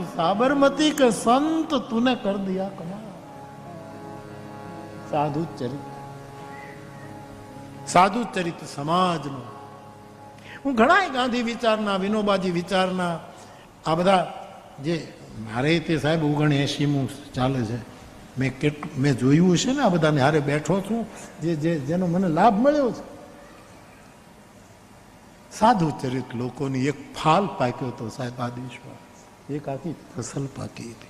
साबरमती के संत तूने कर दिया कमाल। साधु चरित समाज नो हूँ घणा गांधी विचारना विनोबाजी विचारना आ बधा जे मारे ते साहेब 79 चाले छे। मैं जोयुं छे ने आ बधाने हारे बैठो छुं जेनो मने लाभ मळ्यो छे। साधु चरित लोकोनी एक फाल पाक्यो तो साहेब आ देशमां एक आखी फसल पाकी हती।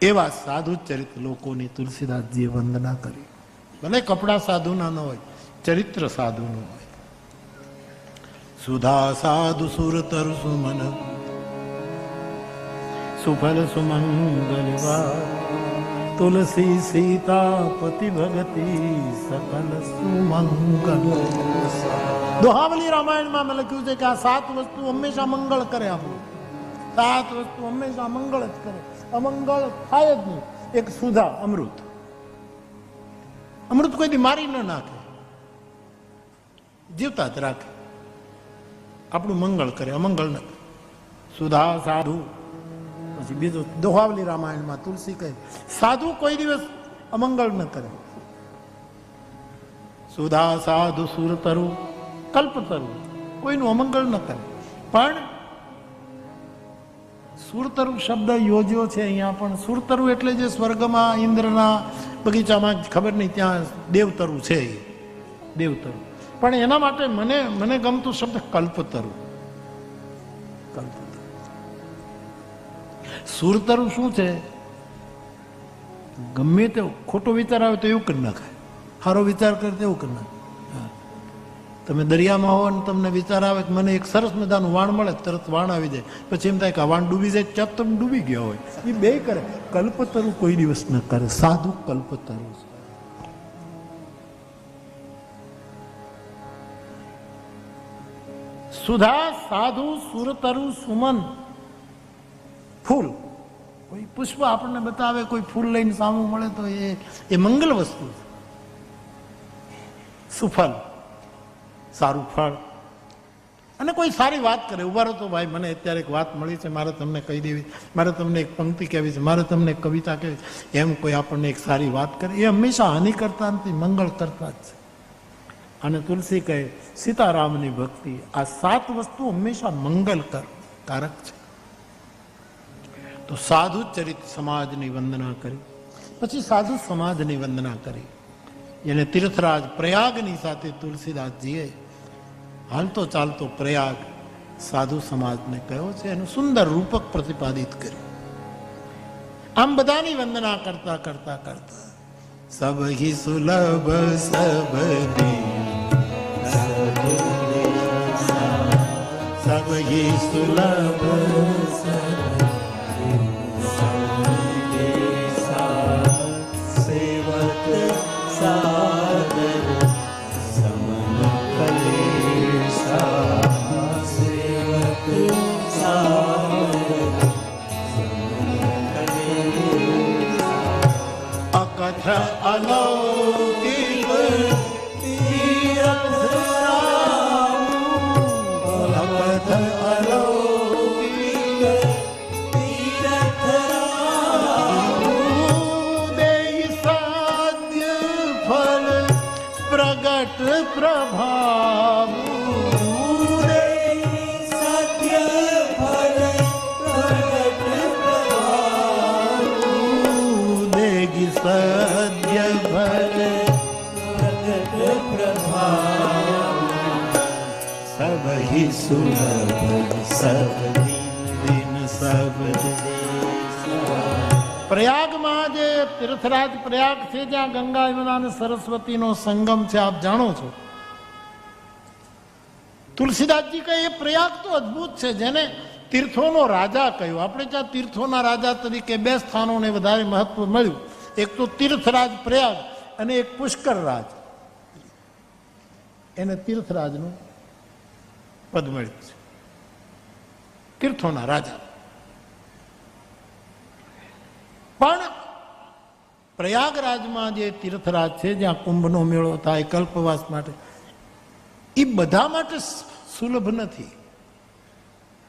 एवा साधु चरित लोकोनी तुलसीदासजीए वंदना करी। भले कपड़ा साधुना न होय, चरित्र साधुनुं होय। सुधा साधु सुरतर सुमन सुफल सुमंगलवा तुलसी सीतापति भगति सकल सुमंगल। दोहावली रामायण में लख्યું છે કે આ 7 વસ્તુ હંમેશા મંગળ કરે આપણું। 7 વસ્તુ હંમેશા મંગળ જ કરે, અમંગળ થાય જ નહીં। એક સુધા અમૃત, અમૃત કોઈ દી મારી ન નાખે, જીવતા જ રાખે, આપણું મંગળ કરે, અમંગળ ન કરે। સુધા સાધુ। પછી બીજો દોહાવલી રામાયણમાં તુલસી કહે સાધુ કોઈ દિવસ અમંગળ ન કરે। સુધા સાધુ સુરતરુ કલ્પતરુ કોઈનું અમંગળ ન કરે। પણ સુરતરુ શબ્દ યોજ્યો છે અહીંયા। પણ સુરતરુ એટલે જે સ્વર્ગમાં ઇન્દ્રના બગીચામાં ખબર નહીં ત્યાં દેવતરુ છે, દેવતરુ। પણ એના માટે મને ગમતું શબ્દ કલ્પતરુ। કલ્પતરુ સુરતરુ શું છે? ગમે તે ખોટો વિચાર આવે તો એવું કરી નાખે, સારો વિચાર કરે તો એવું કરી નાખે। તમે દરિયામાં હો ને તમને વિચાર આવે કે મને એક સરસ મજાનું વાણ મળે, તરત વાણ આવી જાય, પછી એમ થાય કે આ વાણ ડૂબી જાય, ત્યાં તમે ડૂબી ગયા હોય। એ બે કરે, કલ્પતરુ કોઈ દિવસ ન કરે। સાધુ કલ્પતરુ છે। સુધા સાધુ સુરતરુ સુમન ફૂલ। કોઈ પુષ્પ આપણને બતાવે, કોઈ ફૂલ લઈને સામું મળે તો એ મંગલ વસ્તુ છે। સુફલ સારું ફળ। અને કોઈ સારી વાત કરે, ઉભા રહો તો ભાઈ મને અત્યારે એક વાત મળી છે, મારે તમને કહી દેવી, મારે તમને એક પંક્તિ કહેવી છે, મારે તમને એક કવિતા કહેવી, એમ કોઈ આપણને એક સારી વાત કરે, એ હંમેશા હાનિ કરતા નથી, મંગળ કરતા જ છે। અને તુલસી કહે સીતારામની ભક્તિ, આ 7 વસ્તુ હંમેશા મંગલ કારક છે। તો સાધુ ચરિત સમાજની વંદના કરી, પછી સાધુ સમાજની વંદના કરી। એને તીર્થરાજ પ્રયાગની સાથે તુલસીદાસજીએ હાલતો ચાલતો પ્રયાગ સાધુ સમાજને કહ્યો છે, એનું સુંદર રૂપક પ્રતિપાદિત કર્યું। આમ બધાની વંદના કરતા કરતા કરતા સબ હી સુલભ સબની સબ હી સુલભ અકથ અલૌકિક અકથ અલૌકિક દેય સાધ્ય ફલ પ્રગટ પ્રભાવ સદ્ય ભલ પ્રગટ પ્રભાવ સબ હી સુલભ સબ દિન સબ દેશ। પ્રયાગમાં જે તીર્થરાજ પ્રયાગ છે, જ્યાં ગંગા યમુના અને સરસ્વતીનો સંગમ છે, આપ જાણો છો। તુલસીદાસજી કહે એ પ્રયાગ તો અદ્ભુત છે, જેને તીર્થોનો રાજા કહ્યું। આપણે ત્યાં તીર્થોના રાજા તરીકે 2 સ્થાનોને વધારે મહત્વ મળ્યું, એક તો તીર્થરાજ પ્રયાગ અને એક પુષ્કર રાજ। એને તીર્થરાજનું પદ મળ્યું છે, તીર્થોના રાજા। પણ પ્રયાગરાજમાં જે તીર્થરાજ છે, જ્યાં કુંભનો મેળો થાય કલ્પવાસ માટે, એ બધા માટે સુલભ નથી।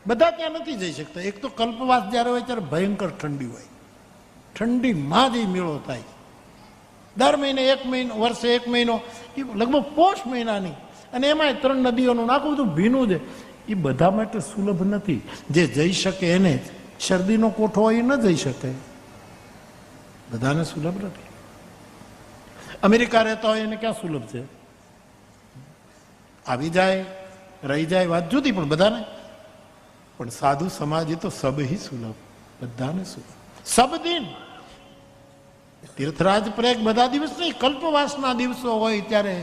બધા ત્યાં નથી જઈ શકતા. એક તો કલ્પવાસ જ્યારે હોય ત્યારે ભયંકર ઠંડી હોય, ઠંડીમાં જ મેળો થાય. દર મહિને 1 મહિનો, વર્ષે 1 મહિનો, એ લગભગ પોષ મહિનાની, અને એમાંય 3 નદીઓનું આખું બધું ભીનું છે. એ બધા માટે સુલભ નથી. જે જઈ શકે એને જ. શરદીનો કોઠો હોય એ ન જઈ શકે, બધાને સુલભ નથી. અમેરિકા રહેતા હોય એને ક્યાં સુલભ છે? આવી જાય, રહી જાય, વાત જુદી, પણ બધાને. પણ સાધુ સમાજ એ તો સબ હી સુલભ, બધાને સુલભ. સબ દિન તીર્થરાજ પ્રયાગ બધા દિવસ નહીં, કલ્પવાસના દિવસો હોય ત્યારે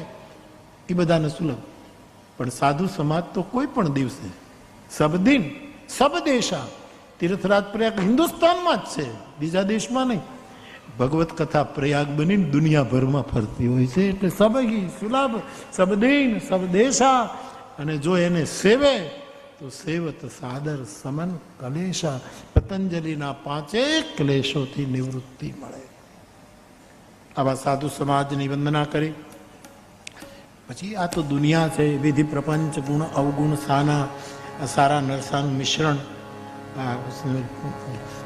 એ બધાને સુલભ. પણ સાધુ સમાજ તો કોઈ પણ દિવસે, સબ દિન સબ દેશા. તીર્થરાજ પ્રયાગ હિન્દુસ્તાનમાં જ છે, બીજા દેશમાં નહીં. ભગવત કથા પ્રયાગ બનીને દુનિયાભરમાં ફરતી હોય છે. એટલે સબ હી સુલભ, સબ દિન સબ દેશા. અને જો એને સેવે તો સેવત સાદર સમન કલેશા. પતંજલિના 5 ક્લેશોથી નિવૃત્તિ મળે. આવા સાધુ સમાજની વંદના કરી. પછી આ તો દુનિયા છે, વિધિ પ્રપંચ ગુણ અવગુણ સાના, સારા નરસાનું મિશ્રણ.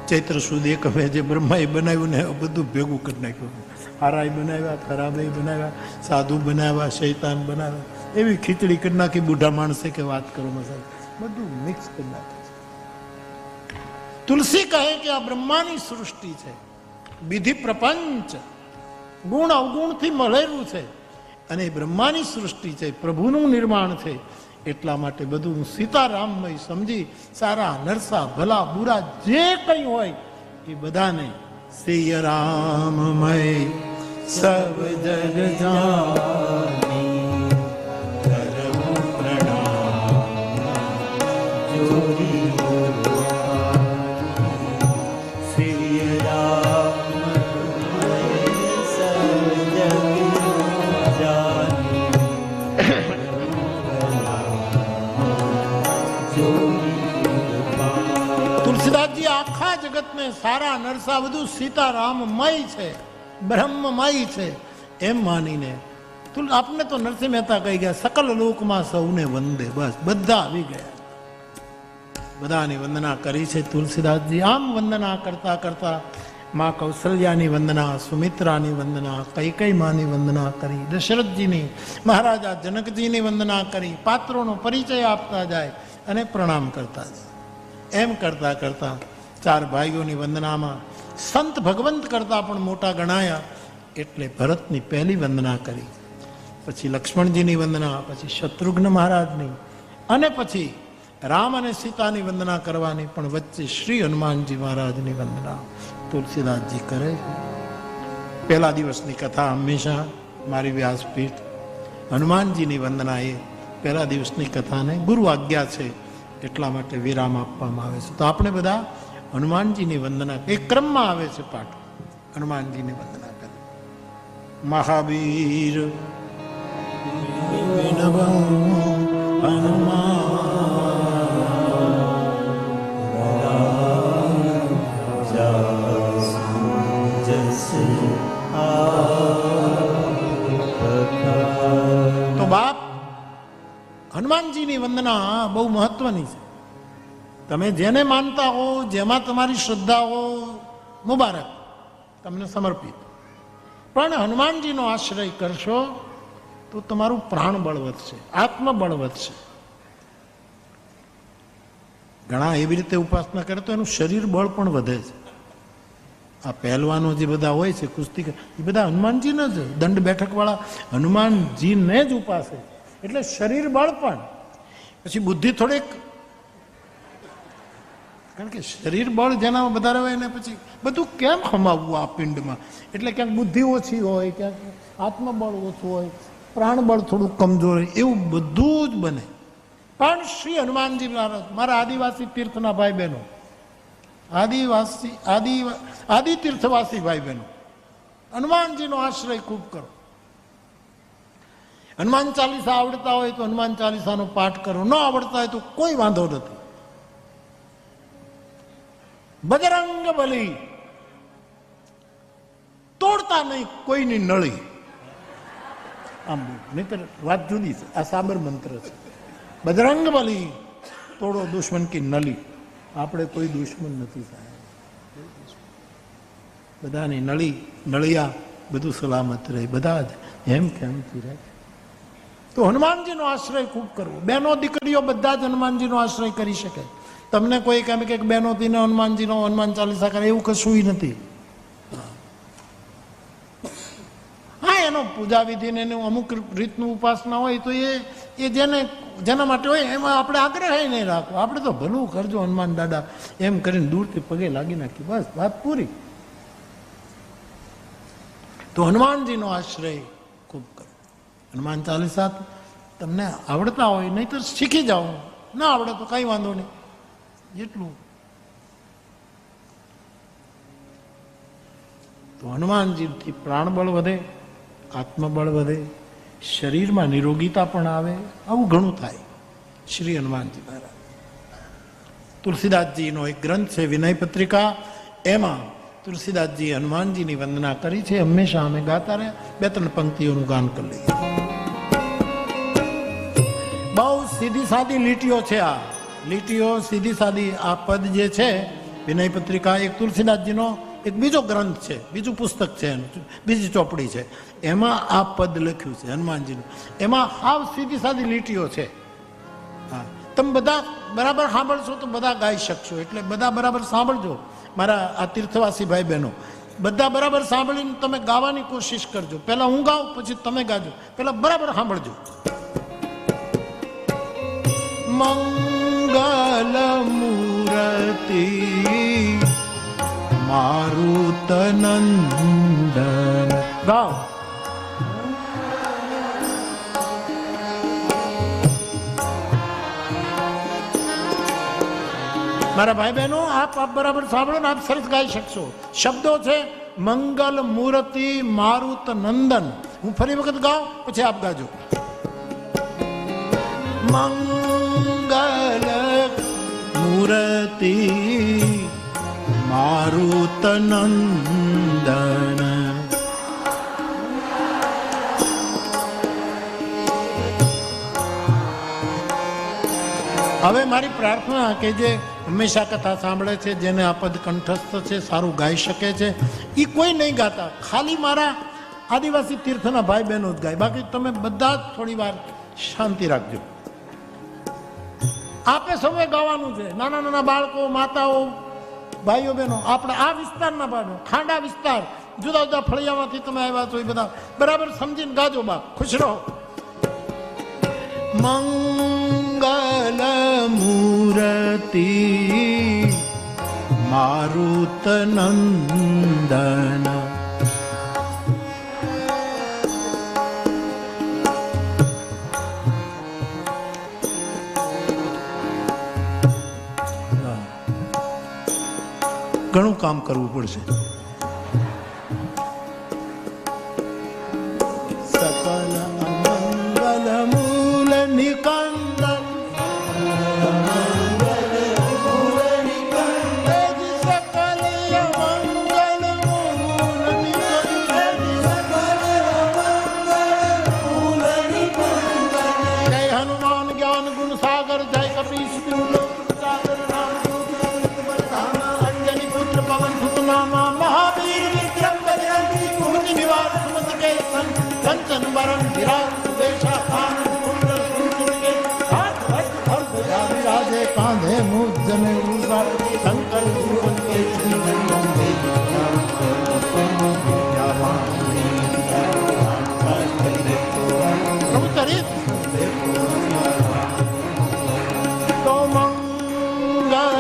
ચૈત્ર સુદ એકમે જે બ્રહ્માએ બનાવ્યું ને બધું ભેગું કરી નાખ્યું. હારાય બનાવ્યા, ખરાબાઈ બનાવ્યા, સાધુ બનાવ્યા, શૈતાન બનાવ્યા, એવી ખીચડી કરી નાખી. બુઢા માણસે કે વાત કરો મસાલ, બધું મિક્સ કરી નાખે છે. તુલસી કહે કે આ બ્રહ્માની સૃષ્ટિ છે, વિધિ પ્રપંચ ગુણ અવગુણથી મળેલું છે, અને બ્રહ્માની સૃષ્ટિ છે, પ્રભુનું નિર્માણ છે. એટલા માટે બધું સીતારામમય સમજી સારા નરસા ભલા બુરા જે કંઈ હોય એ બધાને સિય રામમય સબ જગ જાની કરવું પ્રણામ જોરી સિય રામમય સબ જગ જાની. તુલસીદાસજી આખા જગતને સારા નરસા બધું સીતારામમય છે, બ્રહ્મમય છે એમ માનીને આપને તો નરસિંહ મહેતા કહી ગયા સકલ લોકમાં સૌને વંદે. બસ બધા આવી ગયા, બધાની વંદના કરી છે તુલસીદાસજી. આમ વંદના કરતા કરતા માં કૌશલ્યાની વંદના, સુમિત્રાની વંદના, કૈકેયી માની વંદના કરી, દશરથજીની, મહારાજા જનકજીની વંદના કરી. પાત્રોનો પરિચય આપતા જાય અને પ્રણામ કરતા જાય. એમ કરતા કરતા 4 ભાઈઓની વંદનામાં સંત ભગવંત કરતા પણ મોટા ગણાયા એટલે ભરતની પહેલી વંદના કરી, પછી લક્ષ્મણજીની વંદના, પછી શત્રુઘ્ન મહારાજની, અને પછી રામ અને સીતાની વંદના કરવાની. પણ વચ્ચે શ્રી હનુમાનજી મહારાજની વંદના તુલસીદાસજી કરે. પહેલા દિવસની કથા હંમેશા મારી વ્યાસપીઠ હનુમાનજીની વંદના એ પહેલા દિવસની કથાને ગુરુ આજ્ઞા છે એટલા માટે વિરામ આપવામાં આવે છે. તો આપણે બધા હનુમાનજીની વંદના એક ક્રમમાં આવે છે પાઠ. હનુમાનજીની વંદના કરે. મહાવીર તો બાપ હનુમાનજીની વંદના બહુ મહત્વની છે. તમે જેને માનતા હો, જેમાં તમારી શ્રદ્ધા હો, મુબારક, તમને સમર્પિત. પણ હનુમાનજીનો આશ્રય કરશો તો તમારું પ્રાણબળ વધશે, આત્મબળ વધશે. ઘણા એવી રીતે ઉપાસના કરે તો એનું શરીર બળ પણ વધે છે. આ પહેલવાનો જે બધા હોય છે કુસ્તી, એ બધા હનુમાનજીને જ દંડ બેઠક વાળા હનુમાનજીને જ ઉપાસે, એટલે શરીર બળ પણ. પછી બુદ્ધિ થોડીક, કારણ કે શરીર બળ જેનામાં વધારે હોય ને પછી બધું કેમ ખમાવવું આ પિંડમાં. એટલે ક્યાંક બુદ્ધિ ઓછી હોય, ક્યાંક આત્મબળ ઓછું હોય, પ્રાણબળ થોડુંક કમજોર હોય, એવું બધું જ બને. પણ શ્રી હનુમાનજી મહારાજ, મારા આદિવાસી તીર્થના ભાઈ બહેનો, આદિ તીર્થવાસી ભાઈ બહેનો, હનુમાનજીનો આશ્રય ખૂબ કરો. હનુમાન ચાલીસા આવડતા હોય તો હનુમાન ચાલીસાનો પાઠ કરો, ન આવડતા હોય તો કોઈ વાંધો નથી. બજરંગ બલી, તોડતા નહીં કોઈની નળી. આમ નહીં વાત જુદી છે, આ સાબર મંત્ર છે. બજરંગ બલી તોડો દુશ્મન કી નલી. આપણે કોઈ દુશ્મન નથી સાહેબ, બધાની નળી નળિયા બધું સલામત રહે, બધા જ એમ કેમથી રહે. તો હનુમાનજીનો આશ્રય ખૂબ કરવો. બહેનો દીકરીઓ બધા જ હનુમાનજીનો આશ્રય કરી શકે. તમને કોઈ કેમ કે બહેનોથીને હનુમાનજીનો હનુમાન ચાલીસા કરે એવું કશું નથી. હા, એનો પૂજા વિધિને એનું અમુક રીતનું ઉપાસના હોય તો એ જેના માટે હોય એમાં આપણે આગ્રહ નહીં રાખવો. આપણે તો ભલું કરજો હનુમાન દાદા એમ કરીને દૂરથી પગે લાગી નાખી, બસ વાત પૂરી. તો હનુમાનજીનો આશ્રય ખૂબ કરો. હનુમાન ચાલીસા તમને આવડતા હોય, નહીં તો શીખી જાઓ. ના આવડે તો કઈ વાંધો નહીં, જેટલું. તો હનુમાનજીથી પ્રાણબળ વધે, આત્મબળ વધે, શરીરમાં નિરોગીતા પણ આવે, આવું ઘણું થાય. શ્રી હનુમાનજી મહારાજ. તુલસીદાસજીનો એક ગ્રંથ છે વિનય પત્રિકા, એમાં તુલસીદાસજી હનુમાનજીની વંદના કરી છે. હંમેશા અમે ગાતા રહ્યા. 2-3 પંક્તિઓનું ગાન કરી લઈએ. બહુ સીધી સાદી લીટીઓ છે. આ લીટીઓ સીધી સાદી. આ પદ જે છે વિનય પત્રિકા એક તુલસીદાસજીનો એક બીજો ગ્રંથ છે, બીજું પુસ્તક છે, બીજી ચોપડી છે, એમાં આ પદ લખ્યું છે હનુમાનજીનું. એમાં હાવ સીધી સાદી લીટીઓ છે. હા, તમે બધા બરાબર સાંભળશો તો બધા ગાઈ શકશો. એટલે બધા બરાબર સાંભળજો મારા આ તીર્થવાસી ભાઈ બહેનો. બધા બરાબર સાંભળીને તમે ગાવાની કોશિશ કરજો. પહેલા હું ગાઉં પછી તમે ગાજો. પહેલા બરાબર સાંભળજો. મંગલ મૂર્તિ મારુત નંદન. ગાઓ. મારા ભાઈ બહેનો, આપ બરાબર સાંભળો ને આપ સરસ ગાઈ શકશો. શબ્દો છે મંગલ મૂર્તિ મારુત નંદન. હું ફરી વખત ગાઉં પછી આપ ગાજો. મંગલ મૂર્તિ મારુત નંદન. હવે મારી પ્રાર્થના કે જે હંમેશા કથા સાંભળે છે, જેને આ પદ કંઠસ્થ છે, સારું ગાઈ શકે છે, એ કોઈ નહીં ગાતા. ખાલી મારા આદિવાસી તીર્થના ભાઈ બહેનો જ ગાય. બાકી તમે બધા જ થોડી વાર શાંતિ રાખજો. આપે સૌએ ગાવાનું છે. નાના નાના બાળકો, માતાઓ, ભાઈઓ બહેનો, આપણે આ વિસ્તારના ભાઈઓ, ખાંડા વિસ્તાર, જુદા જુદા ફળિયામાંથી તમે આવ્યા છો, એ બધા બરાબર સમજીને ગાજો. બાપ ખુશ રહો. મંગલ મૂર્તિ મારુત નંદન. ઘણું કામ કરવું પડશે. સકલ મંગલ મૂલ નિકંદન. હનુમાન જ્ઞાન ગુણ સાગર જય કપીશ મહાવીર વિક્રમ બજરંगी कुमति निवार सुमत के सन कंचन वरण विराज सुदेशा कान कुंडल कुंचन के हाथ वज्र धर ध्वजा विराजे कांधे मूंछ जनेऊ सार शंकर भूषण के श्री जन्म प्रभुचरित तो मंगल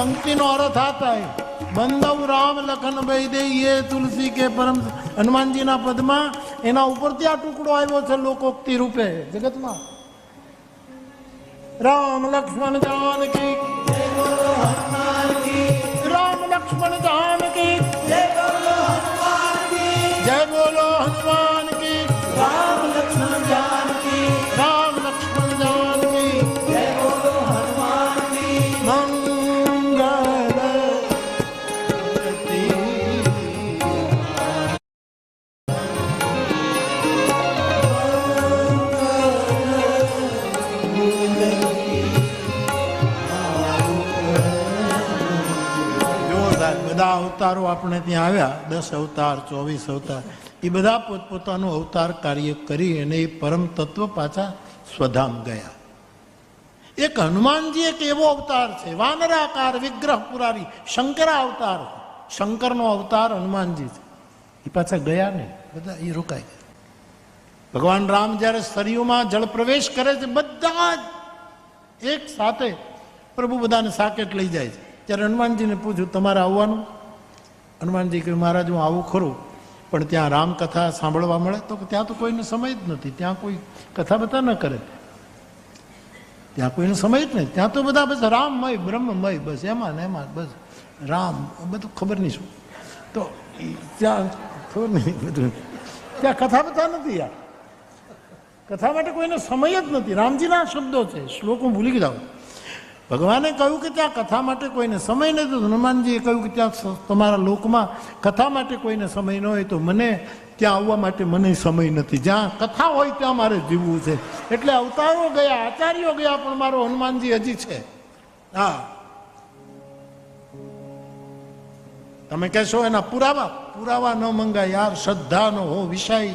पंक्ति नो अर्थ आता है, बंदव राम लखन भाई दे ये तुलसी के परम। हनुमान जी ना पद में एना ऊपर त्या टुकड़ो आव्यो छे लोकोक्ति रूपे जगत में। राम लक्ष्मण जानकी जय बोलो हनुमान की, राम लक्ष्मण जानकी जय बोलो हनुमान की, जय बोलो हनुमान की, राम लक्ष्मण जानकी, राम लक्ष्मण जानकी जय बोलो हनुमान की। मंगल બધા અવતારો આપણે ત્યાં આવ્યા, 10 અવતાર 24 અવતાર, એ બધા પોતપોતાનું અવતાર કાર્ય કરી અને એ પરમ તત્વ પાછા સ્વધામ ગયા. એક હનુમાનજી એક એવો અવતાર છે, વાનરાકાર વિગ્રહ પુરારી, શંકરા અવતાર, શંકરનો અવતાર હનુમાનજી છે. એ પાછા ગયા નહીં, બધા એ રોકાઈ ગયા. ભગવાન રામ જ્યારે સરયુમાં જળ પ્રવેશ કરે છે, બધા જ એક સાથે પ્રભુ બધાને સાકેટ લઈ જાય છે. ત્યારે હનુમાનજીને પૂછ્યું તમારે આવવાનું? હનુમાનજી કહ્યું મહારાજ હું આવું ખરું, પણ ત્યાં રામકથા સાંભળવા મળે? તો ત્યાં તો કોઈને સમય જ નથી, ત્યાં કોઈ કથા બતા ન કરે, ત્યાં કોઈનો સમય જ નહીં. ત્યાં તો બધા બસ રામમય બ્રહ્મમય, બસ એમાં ને એમાં બસ રામ, બધું ખબર નહીં શું. તો ત્યાં ખબર નહીં બધું, ત્યાં કથા બતા નથી યાર, કથા માટે કોઈને સમય જ નથી. રામજીના શબ્દો છે, શ્લોક હું ભૂલી ગયો. ભગવાને કહ્યું કે ત્યાં કથા માટે કોઈને સમય નથી. હનુમાનજીએ કહ્યું કે ત્યાં તમારા લોકમાં કથા માટે કોઈને સમય ન હોય તો મને ત્યાં આવવા માટે મને સમય નથી. જ્યાં કથા હોય ત્યાં મારે જીવવું છે. એટલે અવતારો ગયા, આચાર્યો ગયા, પણ મારો હનુમાનજી હજી છે. હા, તમે કહેશો એના પુરાવા ન મંગાય યાર, શ્રદ્ધાનો હો વિષય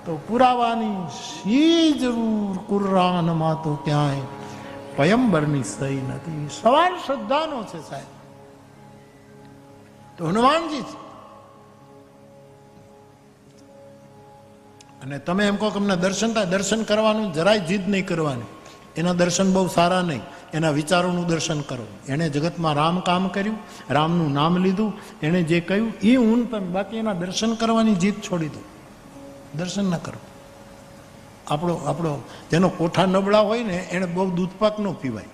તો પુરાવાની શી જરૂર. કુર્રાનમાં તો ક્યાંય પયંબરની સહી નથી. સવાલ શ્રદ્ધાનો છે સાહેબ. તો હનુમાનજી છે. અને તમે એમ કહો કે અમને દર્શન થાય, દર્શન કરવાનું જરાય જીદ નહીં કરવાની. એના દર્શન બહુ સારા નહીં, એના વિચારોનું દર્શન કરો. એણે જગતમાં રામ કામ કર્યું, રામનું નામ લીધું, એણે જે કહ્યું એ હું તમે, બાકી એના દર્શન કરવાની જીદ છોડી દો, દર્શન ના કરો. આપણો જેનો કોઠા નબળા હોય ને એને બહુ દૂધપાક ન પીવાય.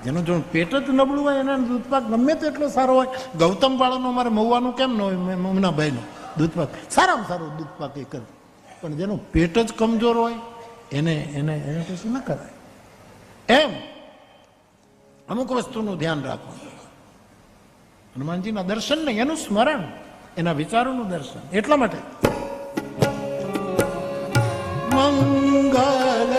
જેનો જો પેટ જ નબળું હોય એના દૂધપાક ગમે તે એટલો સારો હોય. ગૌતમ બાળાનો અમારે મહુવાનું કેમ ન હોય, મમના ભાઈનો દૂધપાક સારામાં સારો દૂધપાક એ કરે. પણ જેનો પેટ જ કમજોર હોય એને પછી ન કરાય. એમ અમુક વસ્તુનું ધ્યાન રાખવાનું. હનુમાનજીના દર્શન નહીં, એનું સ્મરણ, એના વિચારોનું દર્શન. એટલા માટે મંગલ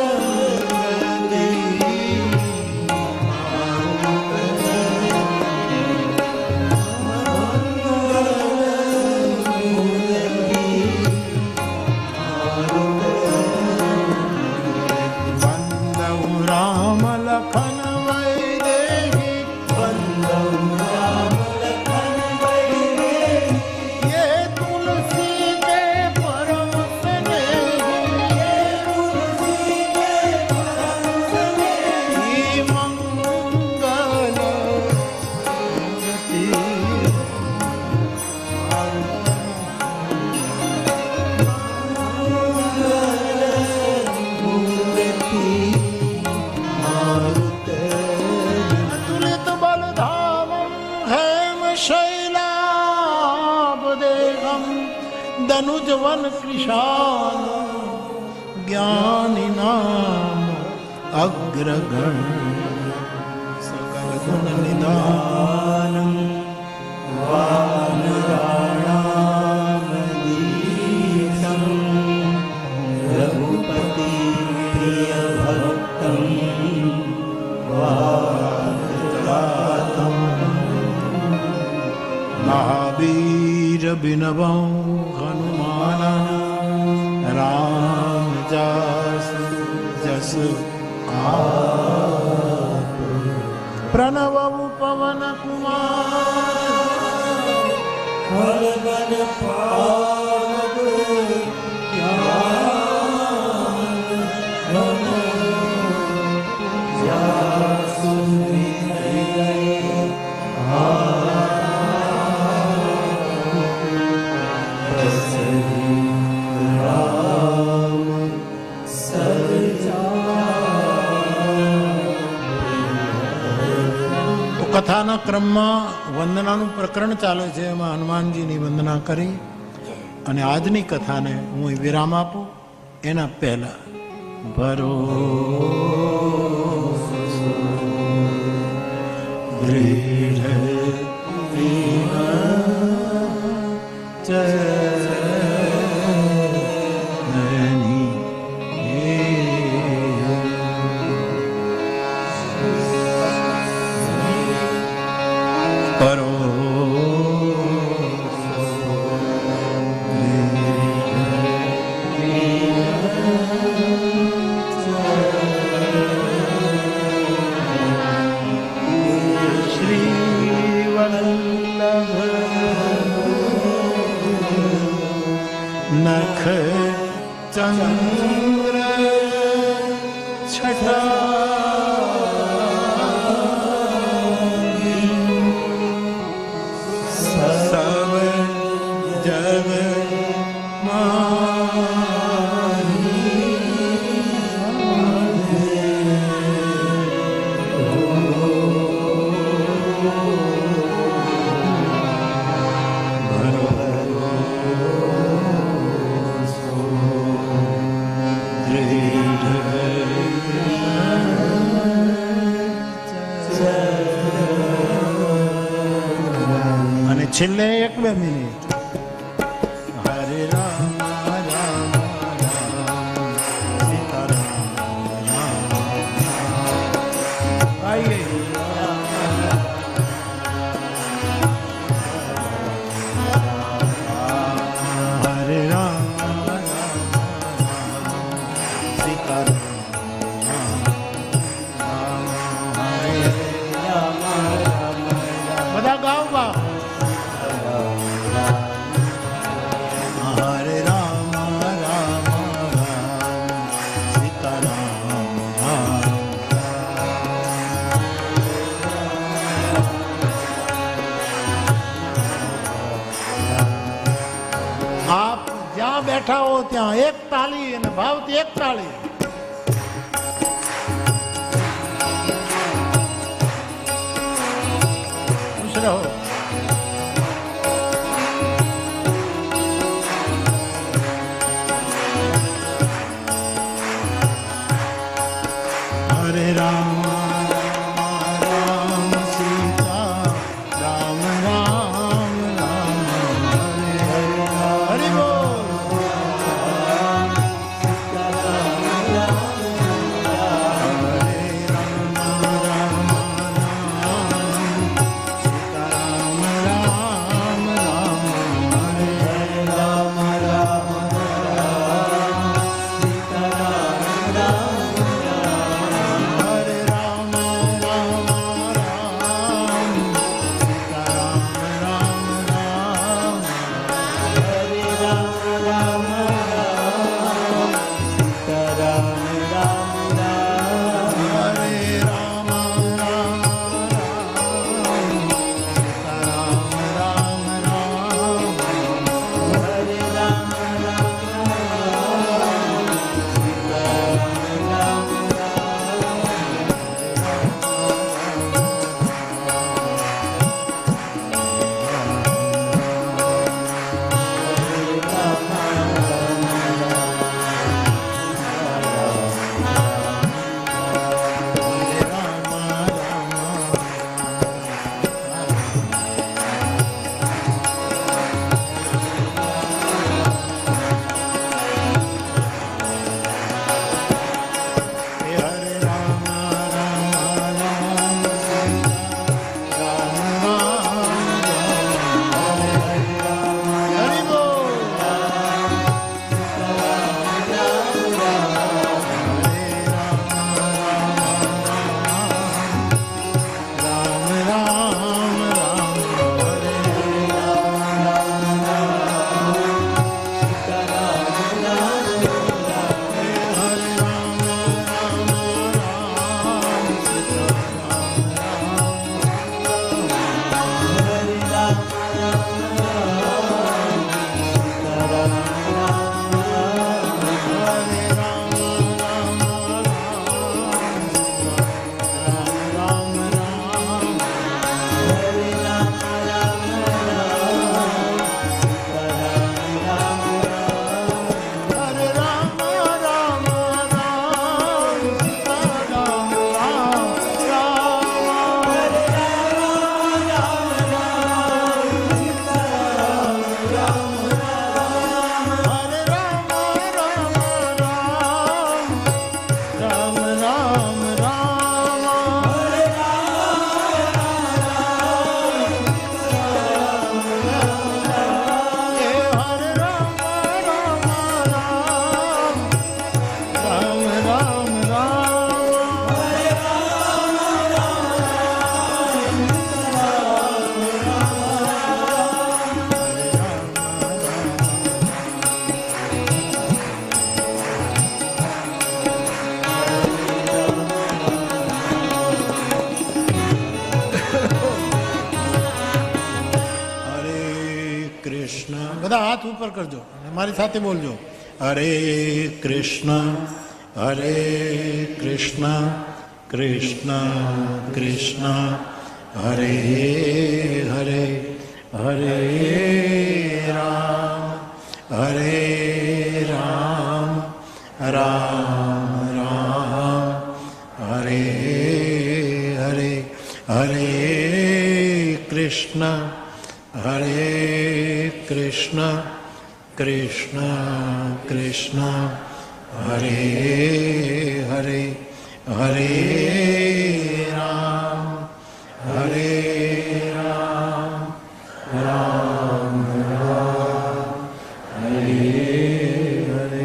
ધનુજવન કૃષાન જ્ઞાની નામ અગ્રગણ સકલ ગુણ નિદાન વાનરાણામદીશમ રઘુપતિ પ્રિય ભક્તમ વાતમ મહાવીર બિનવં રામ જસ પ્રણવ પવન કુમાર કથાના ક્રમમાં વંદનાનું પ્રકરણ ચાલે છે, એમાં હનુમાનજીની વંદના કરી અને આજની કથાને હું વિરામ આપું એના પહેલા ભરો નખ ચંદ્ર છઠા સબ જગ છેલ્લે 1-2 મિનિટ હરે રામ રામ રામ સીતારામ આઈએ હરે રામ સીતારામ બધા ગાઓ બા બેઠા હો ત્યાં એક તાળી અને ભાવથી એક તાળી. ખુશ રહો. હરે રામ બધા હાથ ઉપર કરજો અને મારી સાથે બોલજો, હરે કૃષ્ણ કૃષ્ણ કૃષ્ણ હરે હરે, હરે રામ રામ રામ હરે હરે, હરે કૃષ્ણ કૃષ્ણ કૃષ્ણ હરે હરે, હરે રામ રામ રામ હરે હરે,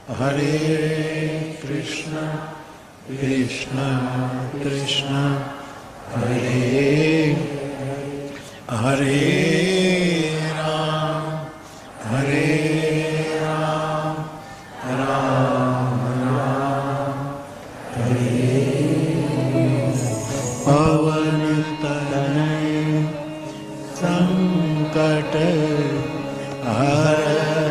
હરે કૃષ્ણ કૃષ્ણ કૃષ્ણ હરે હરે રામ રામ રામ હરે પવન તનય સંકટ હરણ